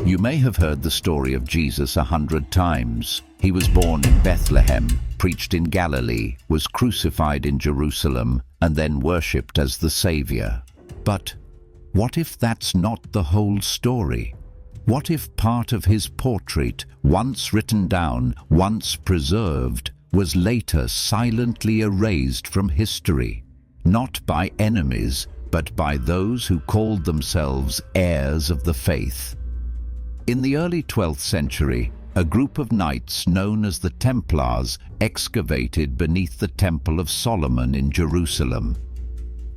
You may have heard the story of Jesus 100 times. He was born in Bethlehem, preached in Galilee, was crucified in Jerusalem, and then worshipped as the Savior. But what if that's not the whole story? What if part of his portrait, once written down, once preserved, was later silently erased from history? Not by enemies, but by those who called themselves heirs of the faith. In the early 12th century, a group of knights known as the Templars excavated beneath the Temple of Solomon in Jerusalem.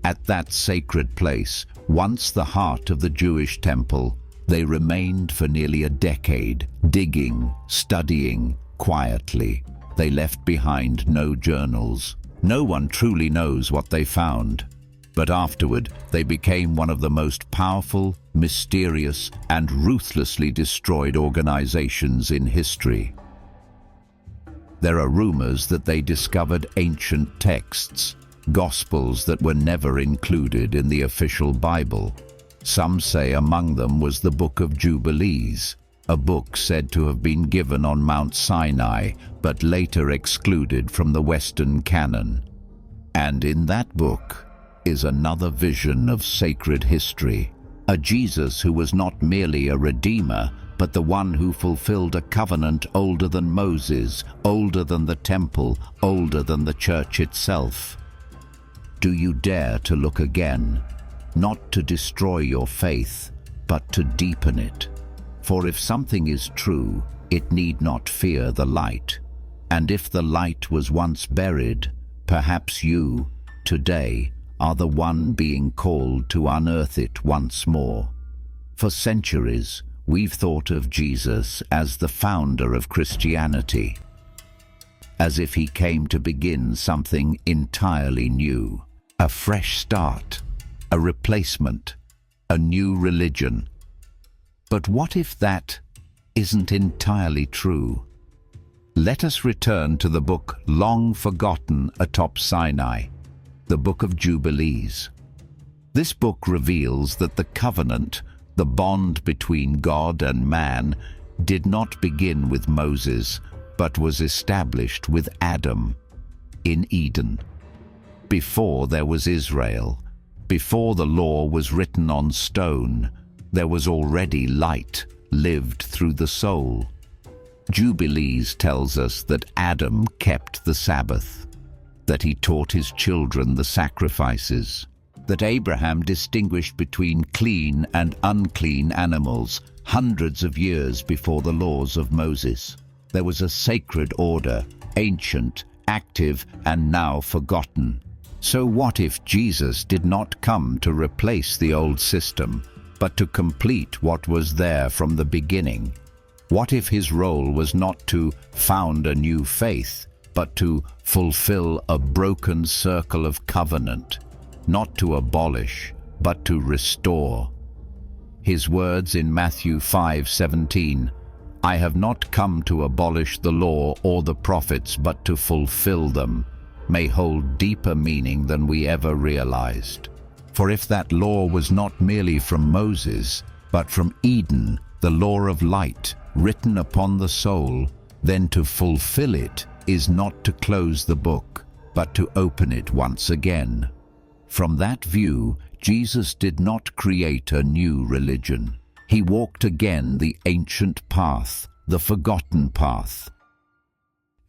At that sacred place, once the heart of the Jewish temple, they remained for nearly a decade, digging, studying, quietly. They left behind no journals. No one truly knows what they found. But afterward, they became one of the most powerful, mysterious, and ruthlessly destroyed organizations in history. There are rumors that they discovered ancient texts, gospels that were never included in the official Bible. Some say among them was the Book of Jubilees, a book said to have been given on Mount Sinai, but later excluded from the Western canon. And in that book is another vision of sacred history, a Jesus who was not merely a redeemer, but the one who fulfilled a covenant older than Moses, older than the temple, older than the church itself. Do you dare to look again, not to destroy your faith, but to deepen it? For if something is true, it need not fear the light. And if the light was once buried, perhaps you, today, are the one being called to unearth it once more. For centuries, we've thought of Jesus as the founder of Christianity, as if he came to begin something entirely new, a fresh start, a replacement, a new religion. But what if that isn't entirely true? Let us return to the book long forgotten atop Sinai, the Book of Jubilees. This book reveals that the covenant, the bond between God and man, did not begin with Moses, but was established with Adam in Eden. Before there was Israel, before the law was written on stone, there was already light lived through the soul. Jubilees tells us that Adam kept the Sabbath, that he taught his children the sacrifices, that Abraham distinguished between clean and unclean animals hundreds of years before the laws of Moses. There was a sacred order, ancient, active, and now forgotten. So what if Jesus did not come to replace the old system, but to complete what was there from the beginning? What if his role was not to found a new faith, but to fulfill a broken circle of covenant, not to abolish, but to restore? His words in Matthew 5:17, "I have not come to abolish the law or the prophets, but to fulfill them," may hold deeper meaning than we ever realized. For if that law was not merely from Moses, but from Eden, the law of light, written upon the soul, then to fulfill it is not to close the book, but to open it once again. From that view, Jesus did not create a new religion. He walked again the ancient path, the forgotten path,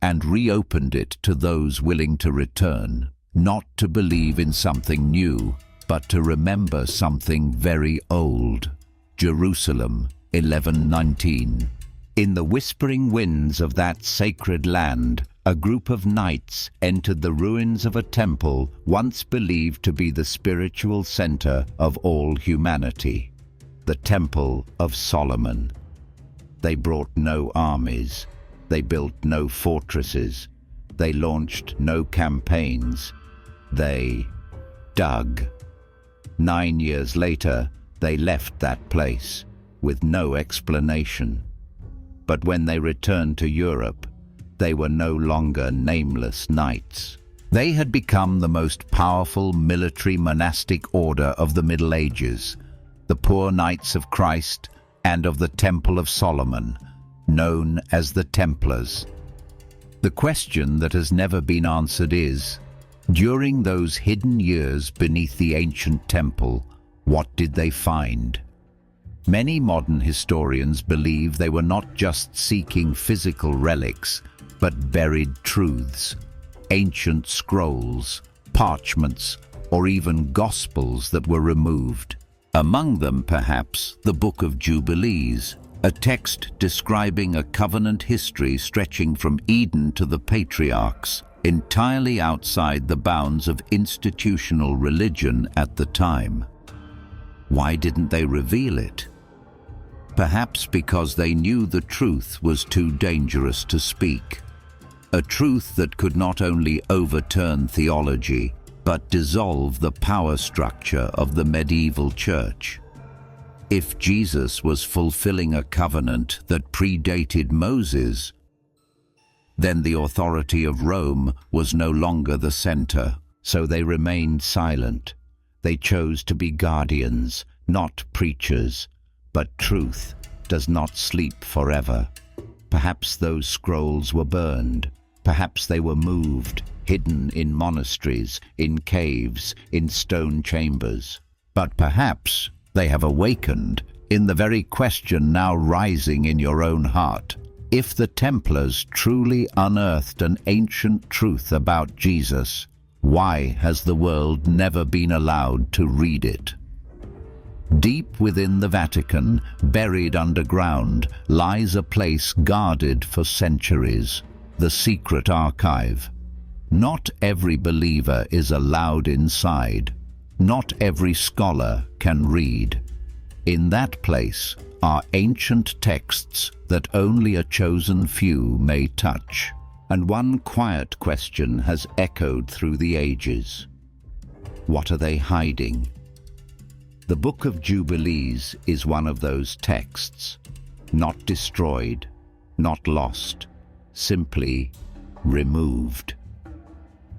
and reopened it to those willing to return, not to believe in something new, but to remember something very old. Jerusalem 11:19. In the whispering winds of that sacred land, a group of knights entered the ruins of a temple once believed to be the spiritual center of all humanity, the Temple of Solomon. They brought no armies, they built no fortresses, they launched no campaigns, they dug. 9 years later, they left that place with no explanation. But when they returned to Europe, they were no longer nameless knights. They had become the most powerful military monastic order of the Middle Ages, the Poor Knights of Christ, and of the Temple of Solomon, known as the Templars. The question that has never been answered is, during those hidden years beneath the ancient temple, what did they find? Many modern historians believe they were not just seeking physical relics, but buried truths, ancient scrolls, parchments, or even gospels that were removed. Among them, perhaps, the Book of Jubilees, a text describing a covenant history stretching from Eden to the Patriarchs, entirely outside the bounds of institutional religion at the time. Why didn't they reveal it? Perhaps because they knew the truth was too dangerous to speak. A truth that could not only overturn theology, but dissolve the power structure of the medieval church. If Jesus was fulfilling a covenant that predated Moses, then the authority of Rome was no longer the center, so they remained silent. They chose to be guardians, not preachers, but truth does not sleep forever. Perhaps those scrolls were burned. Perhaps they were moved, hidden in monasteries, in caves, in stone chambers. But perhaps they have awakened in the very question now rising in your own heart. If the Templars truly unearthed an ancient truth about Jesus, why has the world never been allowed to read it? Deep within the Vatican, buried underground, lies a place guarded for centuries, the secret archive. Not every believer is allowed inside. Not every scholar can read. In that place are ancient texts that only a chosen few may touch. And one quiet question has echoed through the ages. What are they hiding? The Book of Jubilees is one of those texts, not destroyed, not lost, simply removed.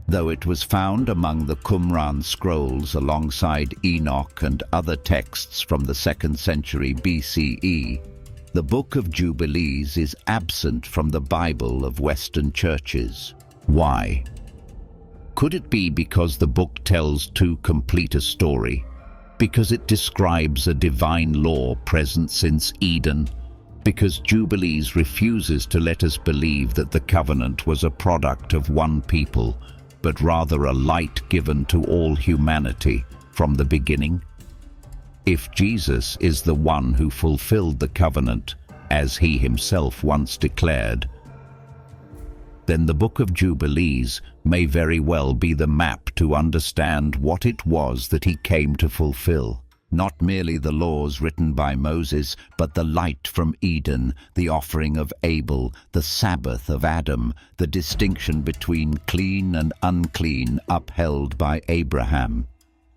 Though it was found among the Qumran scrolls alongside Enoch and other texts from the 2nd century BCE, the Book of Jubilees is absent from the Bible of Western churches. Why? Could it be because the book tells too complete a story? Because it describes a divine law present since Eden? Because Jubilees refuses to let us believe that the covenant was a product of one people, but rather a light given to all humanity from the beginning? If Jesus is the one who fulfilled the covenant, as he himself once declared, then the Book of Jubilees may very well be the map to understand what it was that he came to fulfill. Not merely the laws written by Moses, but the light from Eden, the offering of Abel, the Sabbath of Adam, the distinction between clean and unclean upheld by Abraham.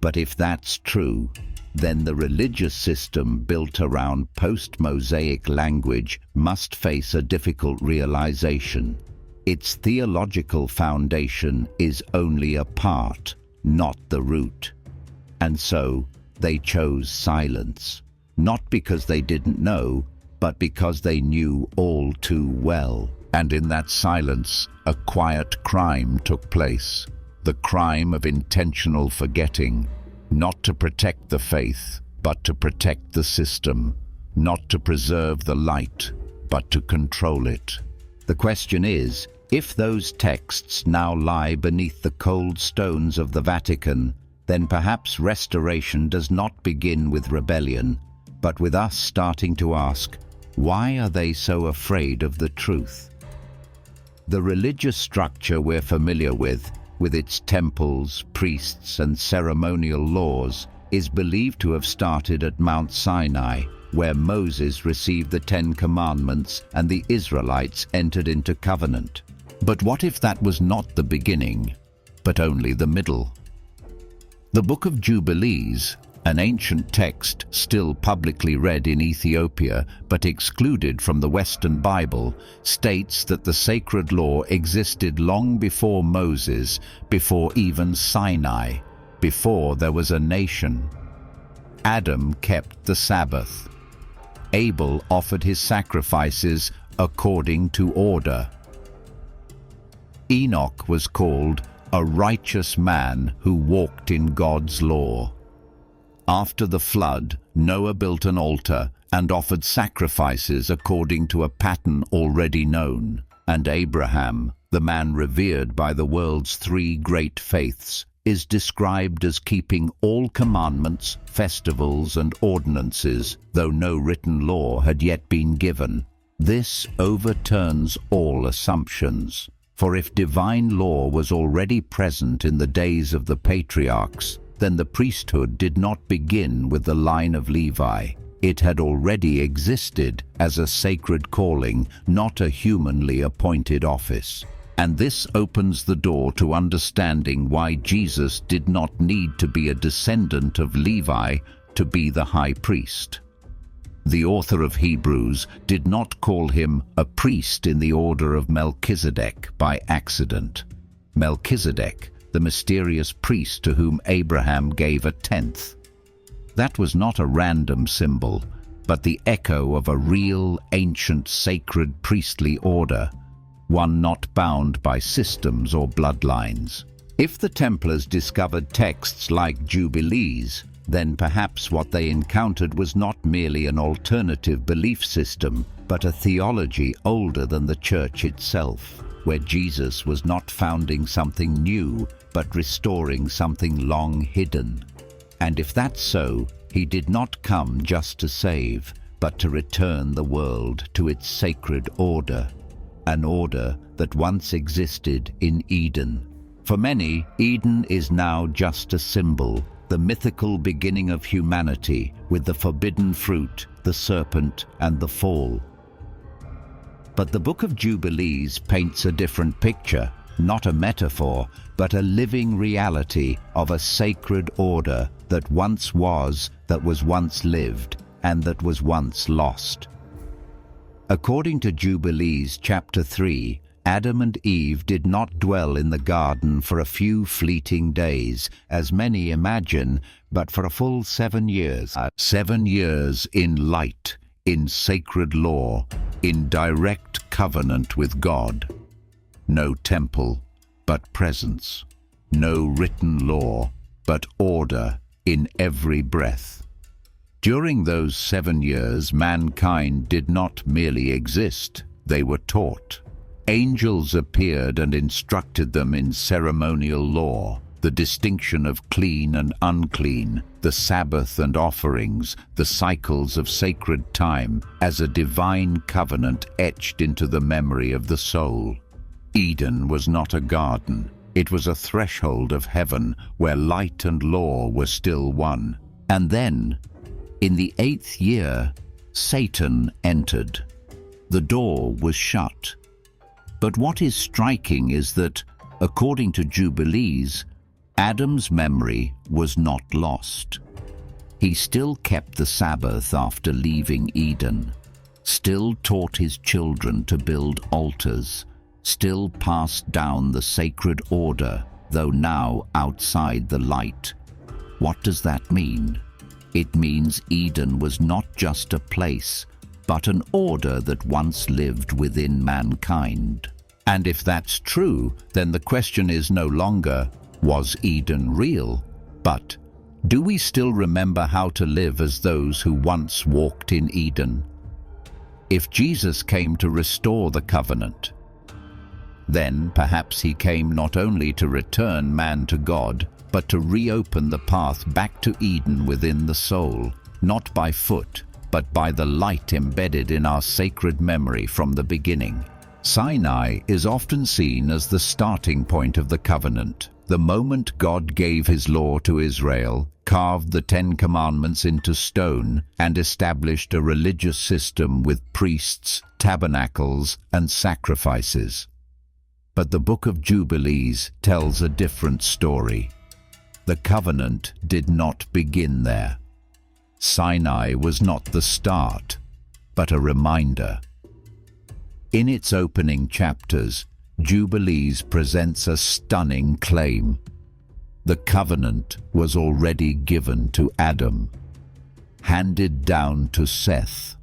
But if that's true, then the religious system built around post-Mosaic language must face a difficult realization. Its theological foundation is only a part, not the root. And so, they chose silence, not because they didn't know, but because they knew all too well. And in that silence, a quiet crime took place, the crime of intentional forgetting, not to protect the faith, but to protect the system, not to preserve the light, but to control it. The question is, if those texts now lie beneath the cold stones of the Vatican, then perhaps restoration does not begin with rebellion, but with us starting to ask, why are they so afraid of the truth? The religious structure we're familiar with its temples, priests, and ceremonial laws, is believed to have started at Mount Sinai, where Moses received the 10 Commandments and the Israelites entered into covenant. But what if that was not the beginning, but only the middle? The Book of Jubilees, an ancient text still publicly read in Ethiopia but excluded from the Western Bible, states that the sacred law existed long before Moses, before even Sinai, before there was a nation. Adam kept the Sabbath. Abel offered his sacrifices according to order. Enoch was called a righteous man who walked in God's law. After the flood, Noah built an altar and offered sacrifices according to a pattern already known. And Abraham, the man revered by the world's three great faiths, is described as keeping all commandments, festivals, and ordinances, though no written law had yet been given. This overturns all assumptions. For if divine law was already present in the days of the Patriarchs, then the priesthood did not begin with the line of Levi. It had already existed as a sacred calling, not a humanly appointed office. And this opens the door to understanding why Jesus did not need to be a descendant of Levi to be the high priest. The author of Hebrews did not call him a priest in the order of Melchisedec by accident. Melchisedec, the mysterious priest to whom Abraham gave a tenth. That was not a random symbol, but the echo of a real, ancient, sacred priestly order, one not bound by systems or bloodlines. If the Templars discovered texts like Jubilees, then perhaps what they encountered was not merely an alternative belief system, but a theology older than the Church itself, where Jesus was not founding something new, but restoring something long hidden. And if that's so, he did not come just to save, but to return the world to its sacred order, an order that once existed in Eden. For many, Eden is now just a symbol, the mythical beginning of humanity, with the forbidden fruit, the serpent, and the fall. But the Book of Jubilees paints a different picture, not a metaphor, but a living reality of a sacred order that once was, that was once lived, and that was once lost. According to Jubilees chapter 3, Adam and Eve did not dwell in the garden for a few fleeting days, as many imagine, but for a full 7 years. 7 years in light, in sacred law, in direct covenant with God. No temple, but presence. No written law, but order in every breath. During those 7 years, mankind did not merely exist, they were taught. Angels appeared and instructed them in ceremonial law, the distinction of clean and unclean, the Sabbath and offerings, the cycles of sacred time, as a divine covenant etched into the memory of the soul. Eden was not a garden. It was a threshold of heaven where light and law were still one. And then, in the 8th year, Satan entered. The door was shut. But what is striking is that, according to Jubilees, Adam's memory was not lost. He still kept the Sabbath after leaving Eden, still taught his children to build altars, still passed down the sacred order, though now outside the light. What does that mean? It means Eden was not just a place, but an order that once lived within mankind. And if that's true, then the question is no longer, was Eden real? But, do we still remember how to live as those who once walked in Eden? If Jesus came to restore the covenant, then perhaps he came not only to return man to God, but to reopen the path back to Eden within the soul, not by foot, but by the light embedded in our sacred memory from the beginning. Sinai is often seen as the starting point of the covenant, the moment God gave his law to Israel, carved the 10 Commandments into stone, and established a religious system with priests, tabernacles, and sacrifices. But the Book of Jubilees tells a different story. The covenant did not begin there. Sinai was not the start, but a reminder. In its opening chapters, Jubilees presents a stunning claim. The covenant was already given to Adam, handed down to Seth,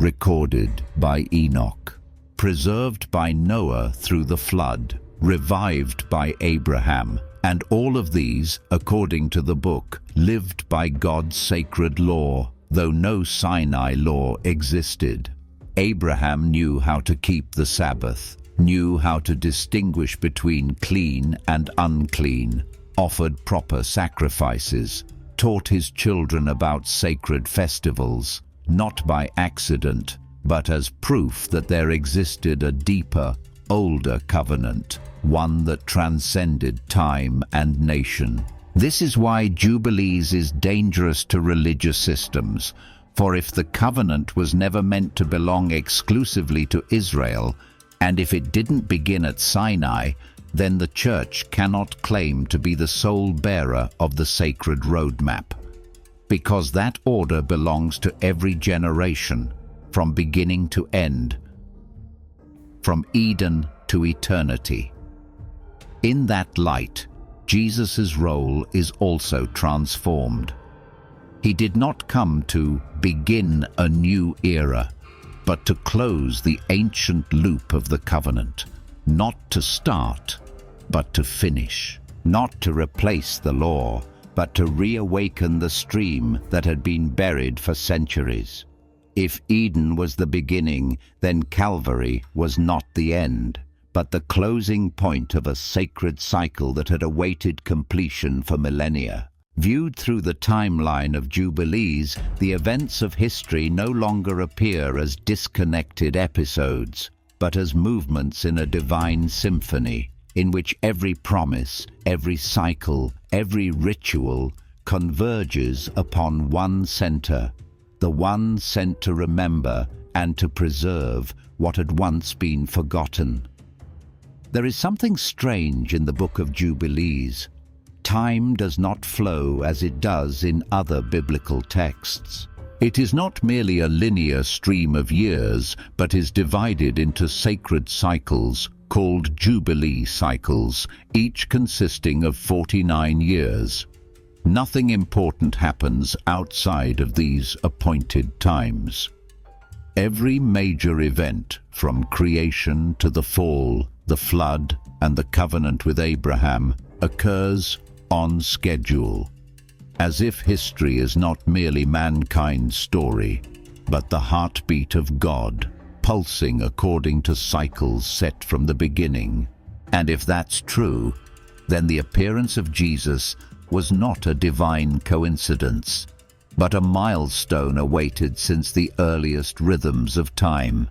recorded by Enoch, preserved by Noah through the flood, revived by Abraham, and all of these, according to the book, lived by God's sacred law, though no Sinai law existed. Abraham knew how to keep the Sabbath, knew how to distinguish between clean and unclean, offered proper sacrifices, taught his children about sacred festivals, not by accident, but as proof that there existed a deeper, older covenant, one that transcended time and nation. This is why Jubilees is dangerous to religious systems, for if the covenant was never meant to belong exclusively to Israel, and if it didn't begin at Sinai, then the Church cannot claim to be the sole bearer of the sacred roadmap, because that order belongs to every generation, from beginning to end, from Eden to eternity. In that light, Jesus' role is also transformed. He did not come to begin a new era, but to close the ancient loop of the covenant, not to start, but to finish, not to replace the law, but to reawaken the stream that had been buried for centuries. If Eden was the beginning, then Calvary was not the end, but the closing point of a sacred cycle that had awaited completion for millennia. Viewed through the timeline of Jubilees, the events of history no longer appear as disconnected episodes, but as movements in a divine symphony, in which every promise, every cycle, every ritual converges upon one center, the one sent to remember and to preserve what had once been forgotten. There is something strange in the Book of Jubilees. Time does not flow as it does in other biblical texts. It is not merely a linear stream of years, but is divided into sacred cycles called Jubilee cycles, each consisting of 49 years. Nothing important happens outside of these appointed times. Every major event, from creation to the fall, the flood, and the covenant with Abraham, occurs on schedule, as if history is not merely mankind's story, but the heartbeat of God, pulsing according to cycles set from the beginning. And if that's true, then the appearance of Jesus was not a divine coincidence, but a milestone awaited since the earliest rhythms of time.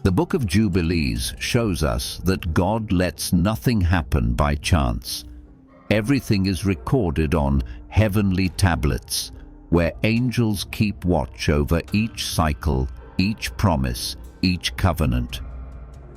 The Book of Jubilees shows us that God lets nothing happen by chance. Everything is recorded on heavenly tablets, where angels keep watch over each cycle, each promise, each covenant.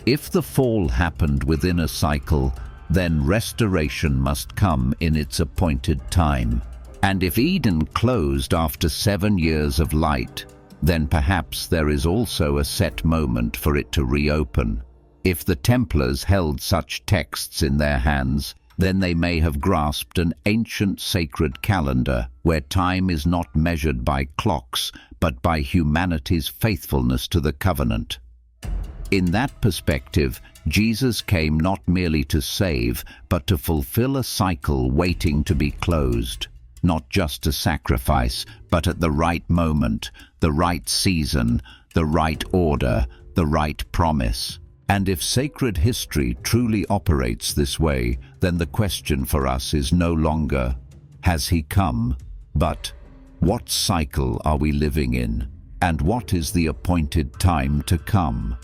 If the fall happened within a cycle, then restoration must come in its appointed time. And if Eden closed after 7 years of light, then perhaps there is also a set moment for it to reopen. If the Templars held such texts in their hands, then they may have grasped an ancient sacred calendar where time is not measured by clocks, but by humanity's faithfulness to the covenant. In that perspective, Jesus came not merely to save, but to fulfill a cycle waiting to be closed. Not just to sacrifice, but at the right moment, the right season, the right order, the right promise. And if sacred history truly operates this way, then the question for us is no longer, has he come? But, what cycle are we living in? And what is the appointed time to come?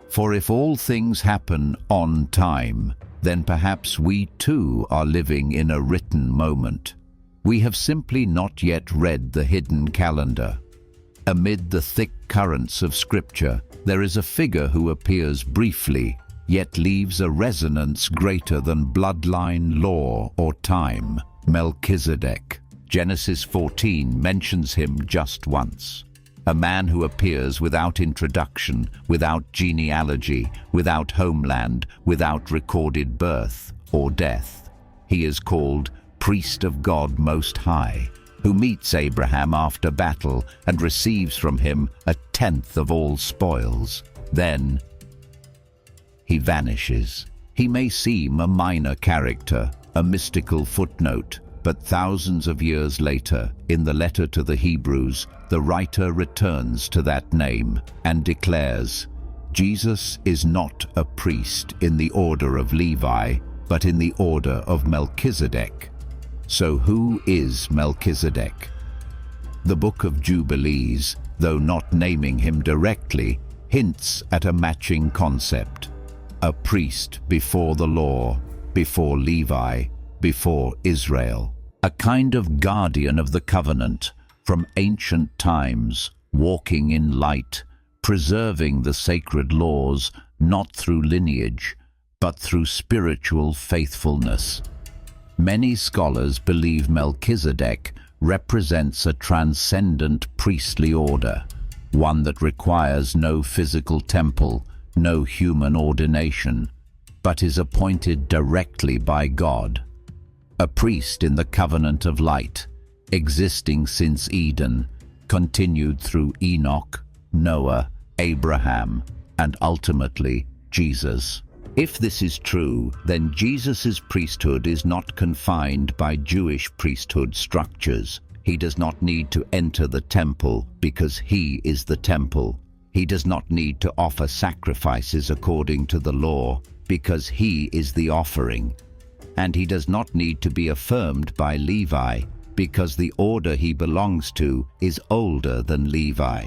For if all things happen on time, then perhaps we too are living in a written moment. We have simply not yet read the hidden calendar. Amid the thick currents of Scripture, there is a figure who appears briefly, yet leaves a resonance greater than bloodline, law, or time. Melchisedec. Genesis 14 mentions him just once. A man who appears without introduction, without genealogy, without homeland, without recorded birth or death. He is called Priest of God Most High, who meets Abraham after battle and receives from him 1/10 of all spoils. Then he vanishes. He may seem a minor character, a mystical footnote, but thousands of years later, in the letter to the Hebrews, the writer returns to that name and declares, Jesus is not a priest in the order of Levi, but in the order of Melchisedec. So who is Melchisedec? The Book of Jubilees, though not naming him directly, hints at a matching concept. A priest before the law, before Levi, before Israel. A kind of guardian of the covenant from ancient times, walking in light, preserving the sacred laws not through lineage, but through spiritual faithfulness. Many scholars believe Melchisedec represents a transcendent priestly order, one that requires no physical temple, no human ordination, but is appointed directly by God. A priest in the covenant of light, existing since Eden, continued through Enoch, Noah, Abraham, and ultimately Jesus. If this is true, then Jesus' priesthood is not confined by Jewish priesthood structures. He does not need to enter the temple because he is the temple. He does not need to offer sacrifices according to the law because he is the offering. And he does not need to be affirmed by Levi because the order he belongs to is older than Levi.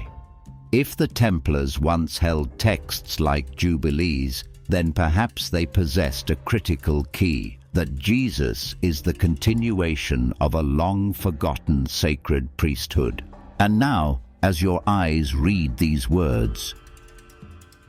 If the Templars once held texts like Jubilees, then perhaps they possessed a critical key, that Jesus is the continuation of a long-forgotten sacred priesthood. And now, as your eyes read these words,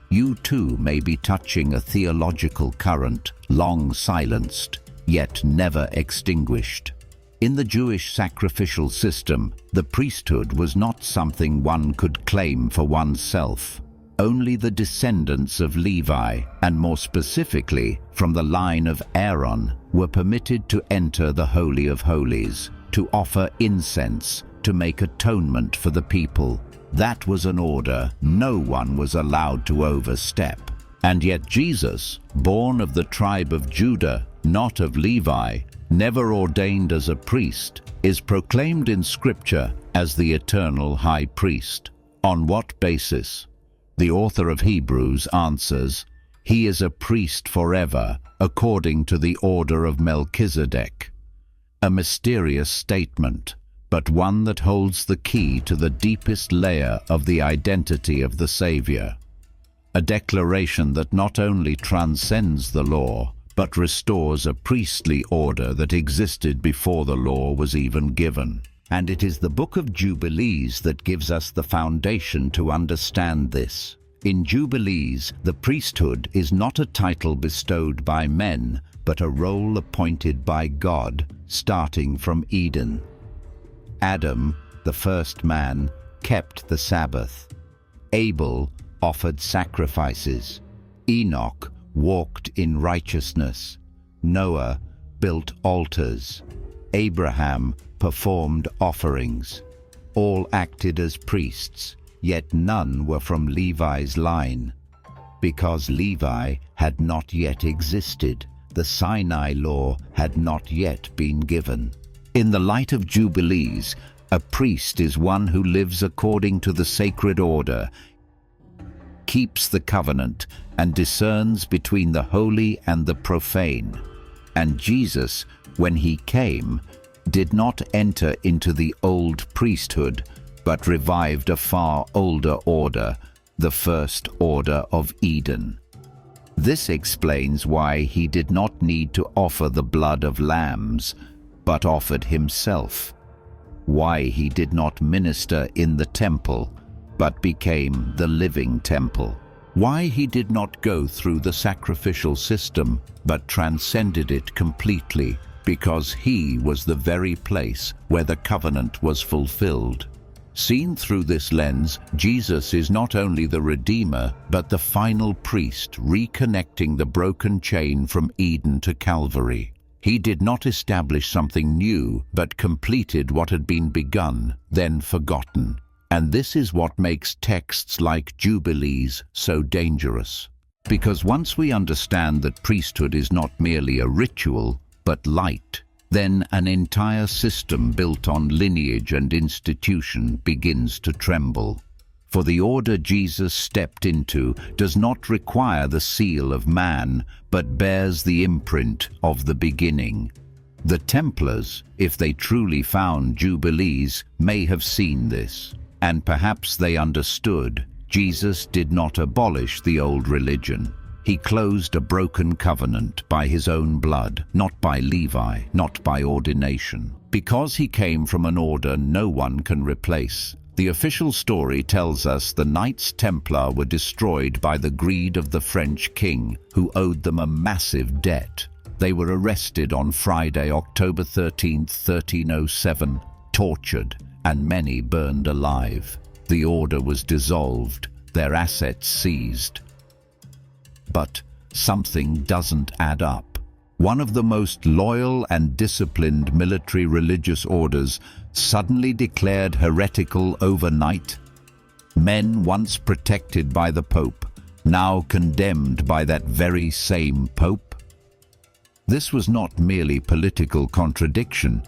you too may be touching a theological current, long silenced, yet never extinguished. In the Jewish sacrificial system, the priesthood was not something one could claim for oneself. Only the descendants of Levi, and more specifically from the line of Aaron, were permitted to enter the Holy of Holies, to offer incense, to make atonement for the people. That was an order no one was allowed to overstep. And yet Jesus, born of the tribe of Judah, not of Levi, never ordained as a priest, is proclaimed in Scripture as the eternal high priest. On what basis? The author of Hebrews answers, he is a priest forever, according to the order of Melchisedec. A mysterious statement, but one that holds the key to the deepest layer of the identity of the Savior. A declaration that not only transcends the law, but restores a priestly order that existed before the law was even given. And it is the Book of Jubilees that gives us the foundation to understand this. In Jubilees, the priesthood is not a title bestowed by men, but a role appointed by God, starting from Eden. Adam, the first man, kept the Sabbath. Abel offered sacrifices. Enoch walked in righteousness. Noah built altars. Abraham performed offerings. All acted as priests, yet none were from Levi's line. Because Levi had not yet existed, the Sinai law had not yet been given. In the light of Jubilees, a priest is one who lives according to the sacred order, keeps the covenant, and discerns between the holy and the profane. And Jesus, when he came, did not enter into the old priesthood, but revived a far older order, the first order of Eden. This explains why he did not need to offer the blood of lambs, but offered himself. Why he did not minister in the temple, but became the living temple. Why he did not go through the sacrificial system, but transcended it completely, because he was the very place where the covenant was fulfilled. Seen through this lens, Jesus is not only the Redeemer, but the final priest reconnecting the broken chain from Eden to Calvary. He did not establish something new, but completed what had been begun, then forgotten. And this is what makes texts like Jubilees so dangerous. Because once we understand that priesthood is not merely a ritual, but light, then an entire system built on lineage and institution begins to tremble. For the order Jesus stepped into does not require the seal of man, but bears the imprint of the beginning. The Templars, if they truly found Jubilees, may have seen this, and perhaps they understood Jesus did not abolish the old religion. He closed a broken covenant by his own blood, not by Levi, not by ordination. Because he came from an order no one can replace. The official story tells us the Knights Templar were destroyed by the greed of the French king, who owed them a massive debt. They were arrested on Friday, October 13, 1307, tortured, and many burned alive. The order was dissolved, their assets seized. But something doesn't add up. One of the most loyal and disciplined military religious orders suddenly declared heretical overnight. Men once protected by the Pope, now condemned by that very same Pope. This was not merely political contradiction.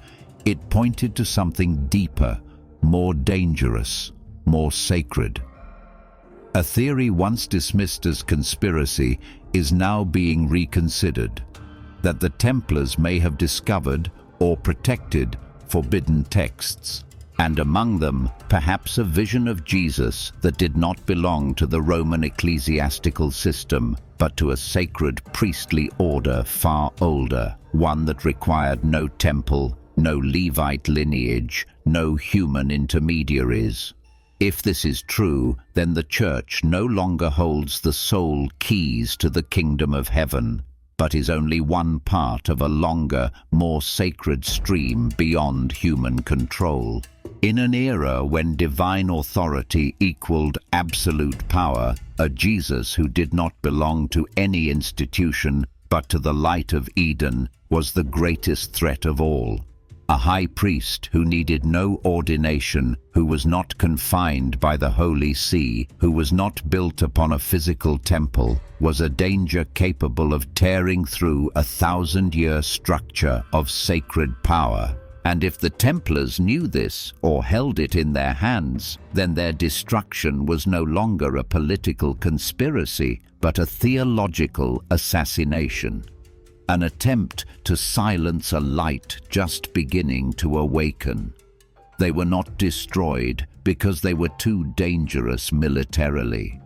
It pointed to something deeper, more dangerous, more sacred. A theory once dismissed as conspiracy is now being reconsidered, that the Templars may have discovered or protected forbidden texts, and among them perhaps a vision of Jesus that did not belong to the Roman ecclesiastical system, but to a sacred priestly order far older, one that required no temple, no Levite lineage, no human intermediaries. If this is true, then the Church no longer holds the sole keys to the kingdom of heaven, but is only one part of a longer, more sacred stream beyond human control. In an era when divine authority equaled absolute power, a Jesus who did not belong to any institution but to the light of Eden was the greatest threat of all. A high priest who needed no ordination, who was not confined by the Holy See, who was not built upon a physical temple, was a danger capable of tearing through a 1,000-year structure of sacred power. And if the Templars knew this, or held it in their hands, then their destruction was no longer a political conspiracy, but a theological assassination. An attempt to silence a light just beginning to awaken. They were not destroyed because they were too dangerous militarily.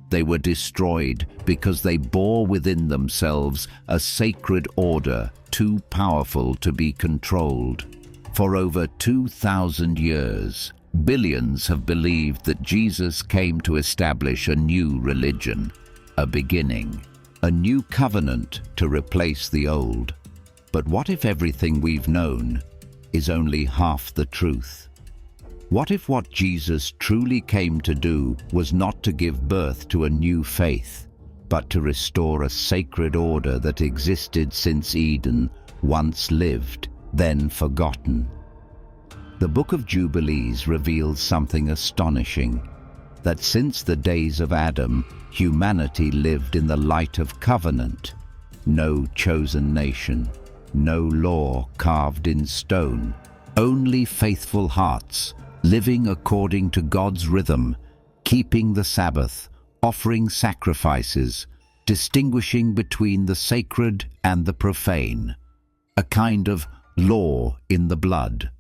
They were destroyed because they bore within themselves a sacred order too powerful to be controlled. For over 2,000 years, billions have believed that Jesus came to establish a new religion, a beginning. A new covenant to replace the old. But what if everything we've known is only half the truth? What if what Jesus truly came to do was not to give birth to a new faith, but to restore a sacred order that existed since Eden, once lived, then forgotten? The Book of Jubilees reveals something astonishing, that since the days of Adam, humanity lived in the light of covenant. No chosen nation, no law carved in stone, only faithful hearts, living according to God's rhythm, keeping the Sabbath, offering sacrifices, distinguishing between the sacred and the profane. A kind of law in the blood,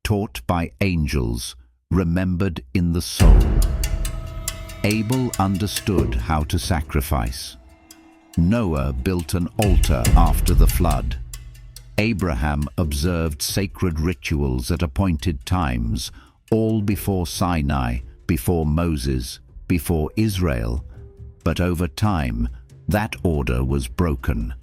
taught by angels, remembered in the soul. Abel understood how to sacrifice. Noah built an altar after the flood. Abraham observed sacred rituals at appointed times, all before Sinai, before Moses, before Israel. But over time, that order was broken.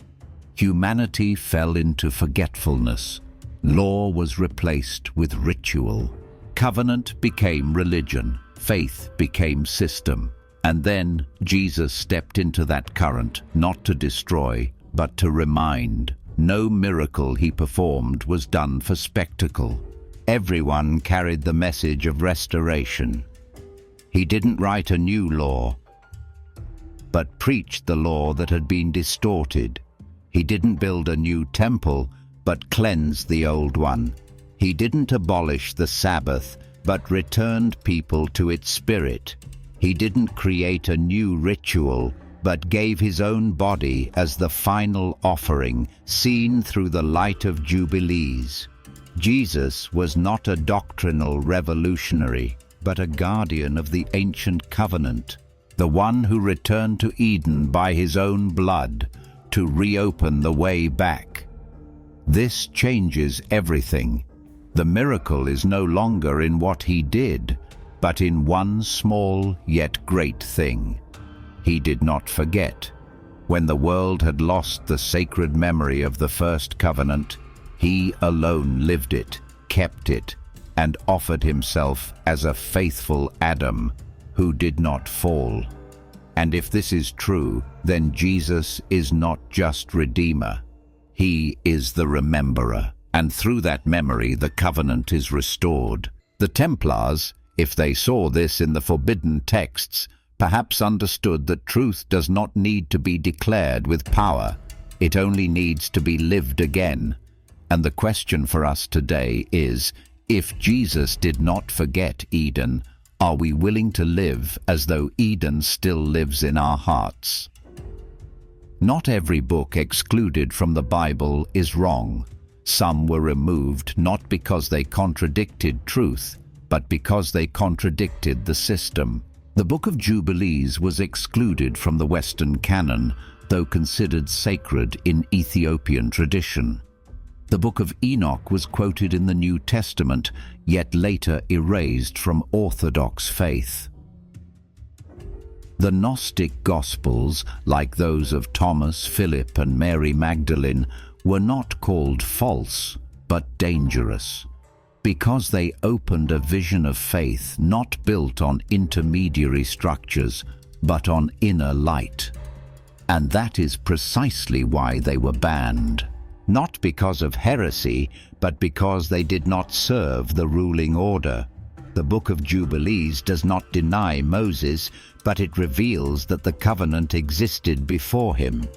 Humanity fell into forgetfulness. Law was replaced with ritual. Covenant became religion. Faith became system. And then Jesus stepped into that current, not to destroy, but to remind. No miracle he performed was done for spectacle. Everyone carried the message of restoration. He didn't write a new law, but preached the law that had been distorted. He didn't build a new temple, but cleansed the old one. He didn't abolish the Sabbath, but returned people to its spirit. He didn't create a new ritual, but gave his own body as the final offering, seen through the light of Jubilees. Jesus was not a doctrinal revolutionary, but a guardian of the ancient covenant, the one who returned to Eden by his own blood to reopen the way back. This changes everything. The miracle is no longer in what he did, but in one small yet great thing. He did not forget. When the world had lost the sacred memory of the first covenant, he alone lived it, kept it, and offered himself as a faithful Adam who did not fall. And if this is true, then Jesus is not just Redeemer. He is the Rememberer, and through that memory the covenant is restored. The Templars, if they saw this in the forbidden texts, perhaps understood that truth does not need to be declared with power. It only needs to be lived again. And the question for us today is, if Jesus did not forget Eden, are we willing to live as though Eden still lives in our hearts? Not every book excluded from the Bible is wrong. Some were removed not because they contradicted truth, but because they contradicted the system. The Book of Jubilees was excluded from the Western canon, though considered sacred in Ethiopian tradition. The Book of Enoch was quoted in the New Testament, yet later erased from Orthodox faith. The Gnostic Gospels, like those of Thomas, Philip, and Mary Magdalene, were not called false, but dangerous, because they opened a vision of faith not built on intermediary structures, but on inner light. And that is precisely why they were banned. Not because of heresy, but because they did not serve the ruling order. The Book of Jubilees does not deny Moses, but it reveals that the covenant existed before him.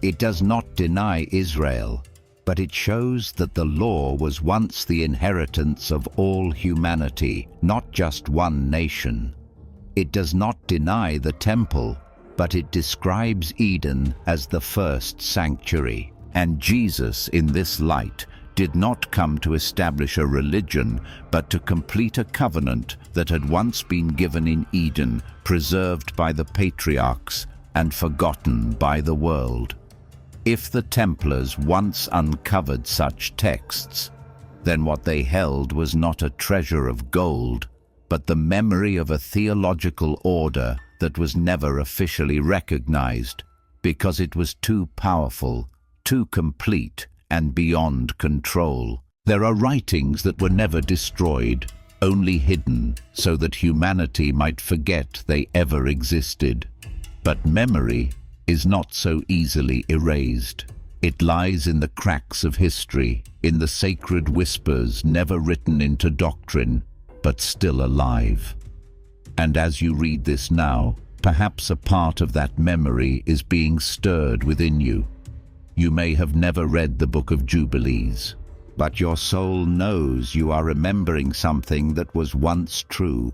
It does not deny Israel, but it shows that the law was once the inheritance of all humanity, not just one nation. It does not deny the temple, but it describes Eden as the first sanctuary. And Jesus, in this light, did not come to establish a religion, but to complete a covenant that had once been given in Eden, preserved by the Patriarchs and forgotten by the world. If the Templars once uncovered such texts, then what they held was not a treasure of gold, but the memory of a theological order that was never officially recognized, because it was too powerful, too complete, and beyond control. There are writings that were never destroyed, only hidden, so that humanity might forget they ever existed. But memory is not so easily erased. It lies in the cracks of history, in the sacred whispers never written into doctrine, but still alive. And as you read this now, perhaps a part of that memory is being stirred within you. You may have never read the Book of Jubilees, but your soul knows you are remembering something that was once true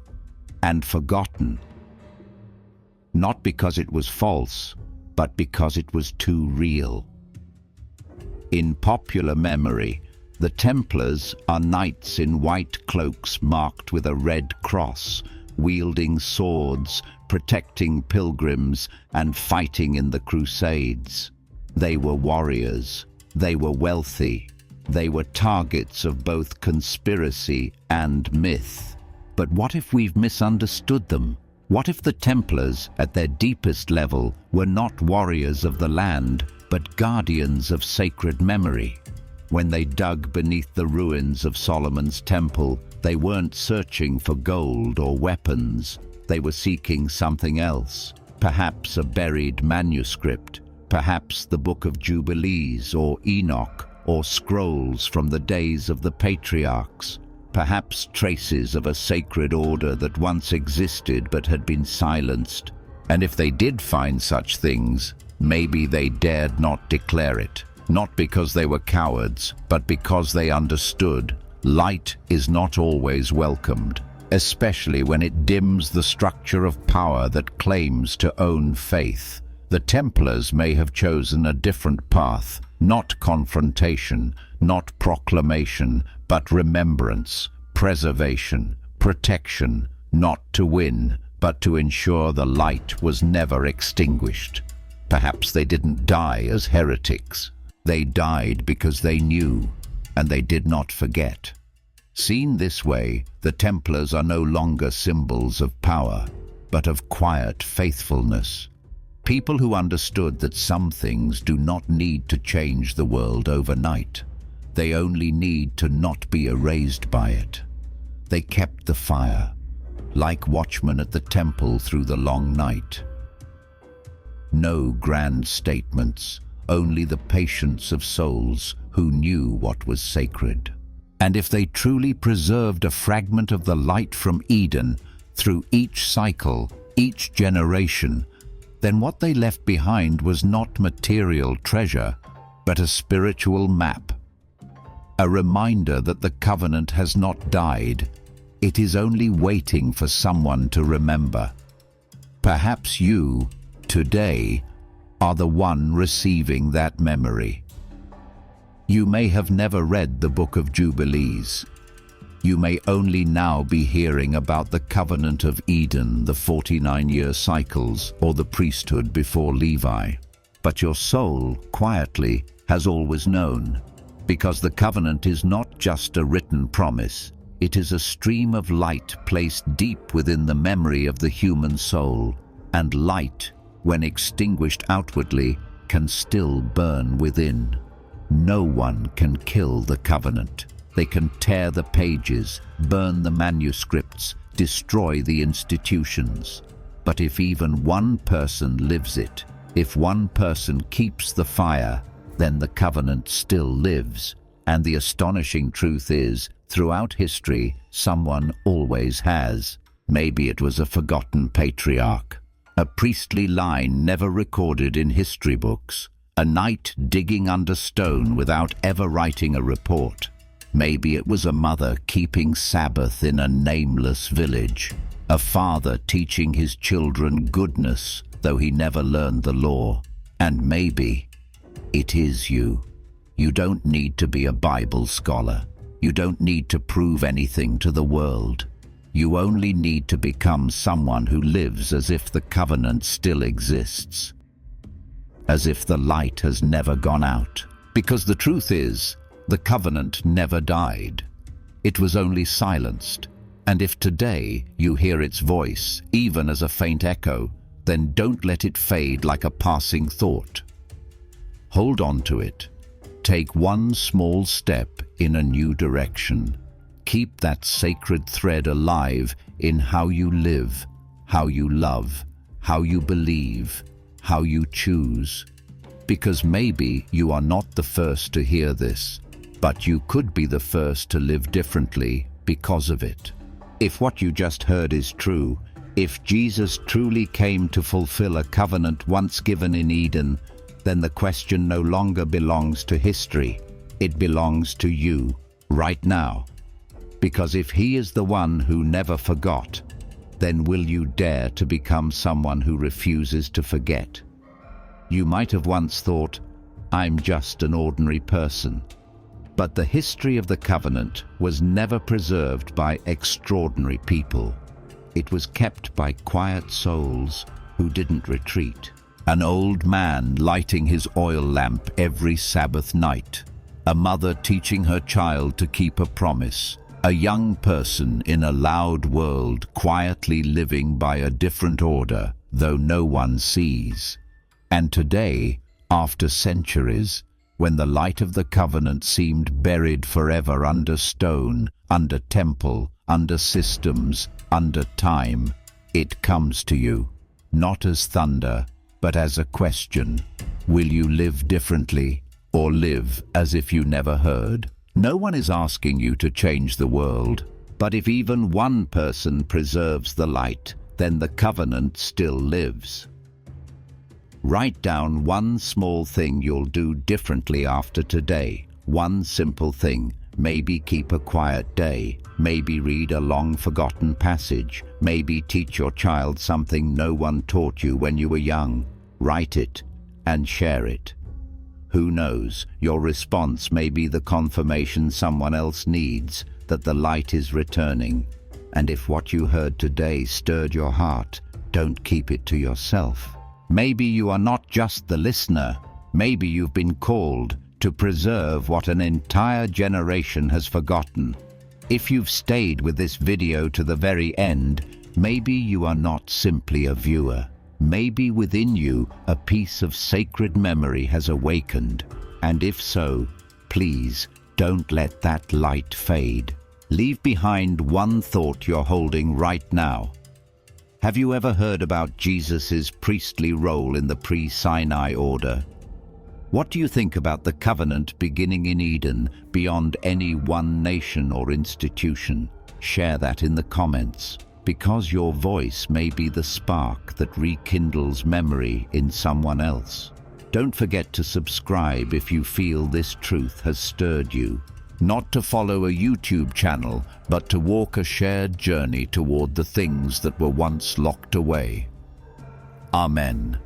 and forgotten. Not because it was false, but because it was too real. In popular memory, the Templars are knights in white cloaks marked with a red cross, wielding swords, protecting pilgrims, and fighting in the Crusades. They were warriors, they were wealthy, they were targets of both conspiracy and myth. But what if we've misunderstood them? What if the Templars, at their deepest level, were not warriors of the land, but guardians of sacred memory? When they dug beneath the ruins of Solomon's temple, they weren't searching for gold or weapons. They were seeking something else, perhaps a buried manuscript, Perhaps the Book of Jubilees or Enoch, or scrolls from the days of the Patriarchs. Perhaps traces of a sacred order that once existed but had been silenced. And if they did find such things, maybe they dared not declare it. Not because they were cowards, but because they understood light is not always welcomed, especially when it dims the structure of power that claims to own faith. The Templars may have chosen a different path, not confrontation, not proclamation, but remembrance, preservation, protection, not to win, but to ensure the light was never extinguished. Perhaps they didn't die as heretics. They died because they knew, and they did not forget. Seen this way, the Templars are no longer symbols of power, but of quiet faithfulness. People who understood that some things do not need to change the world overnight. They only need to not be erased by it. They kept the fire, like watchmen at the temple through the long night. No grand statements, only the patience of souls who knew what was sacred. And if they truly preserved a fragment of the light from Eden through each cycle, each generation, then what they left behind was not material treasure, but a spiritual map. A reminder that the covenant has not died. It is only waiting for someone to remember. Perhaps you, today, are the one receiving that memory. You may have never read the Book of Jubilees. You may only now be hearing about the Covenant of Eden, the 49-year cycles, or the priesthood before Levi. But your soul, quietly, has always known, because the covenant is not just a written promise. It is a stream of light placed deep within the memory of the human soul, and light, when extinguished outwardly, can still burn within. No one can kill the covenant. They can tear the pages, burn the manuscripts, destroy the institutions. But if even one person lives it, if one person keeps the fire, then the covenant still lives. And the astonishing truth is, throughout history, someone always has. Maybe it was a forgotten patriarch, a priestly line never recorded in history books, a knight digging under stone without ever writing a report. Maybe it was a mother keeping Sabbath in a nameless village, a father teaching his children goodness, though he never learned the law. And maybe it is you. You don't need to be a Bible scholar. You don't need to prove anything to the world. You only need to become someone who lives as if the covenant still exists, as if the light has never gone out. Because the truth is, the covenant never died. It was only silenced. And if today you hear its voice, even as a faint echo, then don't let it fade like a passing thought. Hold on to it. Take one small step in a new direction. Keep that sacred thread alive in how you live, how you love, how you believe, how you choose. Because maybe you are not the first to hear this, but you could be the first to live differently because of it. If what you just heard is true, if Jesus truly came to fulfill a covenant once given in Eden, then the question no longer belongs to history. It belongs to you, right now. Because if he is the one who never forgot, then will you dare to become someone who refuses to forget? You might have once thought, I'm just an ordinary person. But the history of the covenant was never preserved by extraordinary people. It was kept by quiet souls who didn't retreat. An old man lighting his oil lamp every Sabbath night. A mother teaching her child to keep a promise. A young person in a loud world quietly living by a different order, though no one sees. And today, after centuries, when the light of the covenant seemed buried forever under stone, under temple, under systems, under time, it comes to you, not as thunder, but as a question. Will you live differently, or live as if you never heard? No one is asking you to change the world, but if even one person preserves the light, then the covenant still lives. Write down one small thing you'll do differently after today. One simple thing. Maybe keep a quiet day. Maybe read a long-forgotten passage. Maybe teach your child something no one taught you when you were young. Write it and share it. Who knows, your response may be the confirmation someone else needs that the light is returning. And if what you heard today stirred your heart, don't keep it to yourself. Maybe you are not just the listener. Maybe you've been called to preserve what an entire generation has forgotten. If you've stayed with this video to the very end, maybe you are not simply a viewer. Maybe within you a piece of sacred memory has awakened. And if so, please don't let that light fade. Leave behind one thought you're holding right now. Have you ever heard about Jesus' priestly role in the Pre-Sinai order? What do you think about the covenant beginning in Eden, beyond any one nation or institution? Share that in the comments, because your voice may be the spark that rekindles memory in someone else. Don't forget to subscribe if you feel this truth has stirred you. Not to follow a YouTube channel, but to walk a shared journey toward the things that were once locked away. Amen.